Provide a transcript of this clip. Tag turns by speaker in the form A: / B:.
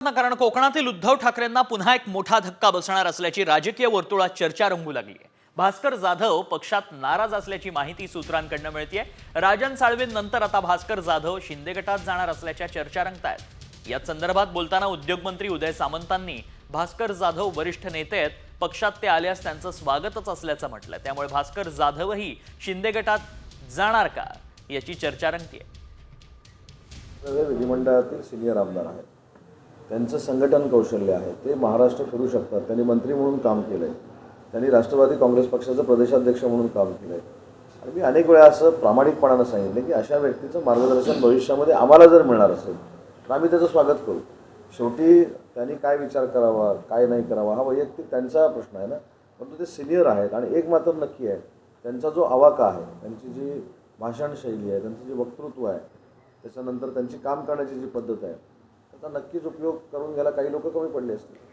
A: कारण कोकणातील उद्धव ठाकरेंना पुन्हा एक मोठा धक्का बसणार असल्याची राजकीय वर्तुळात चर्चा रंगू लागली आहे। भास्कर जाधव पक्षात नाराज असल्याची माहिती सूत्रांकडून मिळतेय। राजन साळवेंनंतर आता भास्कर जाधव शिंदे गटात जाणार असल्याच्या चर्चा रंगतायत। या संदर्भात बोलताना उद्योग मंत्री उदय सामंतांनी भास्कर जाधव वरिष्ठ नेते आहेत, पक्षात ते आल्यास त्यांचं स्वागतच असल्याचं म्हटलंय। त्यामुळे भास्कर जाधवही शिंदे गटात जाणार का याची चर्चा रंगतेय।
B: विधिमंडळातील सिनियर आमदार आहेत, त्यांचं संघटन कौशल्य आहे, ते महाराष्ट्र फिरू शकतात। त्यांनी मंत्री म्हणून काम केलं आहे, त्यांनी राष्ट्रवादी काँग्रेस पक्षाचा प्रदेशाध्यक्ष म्हणून काम केलं आहे। आणि मी अनेक वेळा असं प्रामाणिकपणानं सांगितलं की अशा व्यक्तीचं मार्गदर्शन भविष्यामध्ये आम्हाला जर मिळणार असेल तर आम्ही त्याचं स्वागत करू। शेवटी त्यांनी काय विचार करावा काय नाही करावा हा वैयक्तिक त्यांचा प्रश्न आहे ना, परंतु ते सिनियर आहेत। आणि एक मात्र नक्की आहे, त्यांचा जो आवाका आहे, त्यांची जी भाषण शैली आहे, त्यांचं जे वक्तृत्व आहे, त्याच्यानंतर त्यांची काम करण्याची जी पद्धत आहे, त्याचा नक्कीच उपयोग करून घ्यायला काही लोक कमी पडले असतील।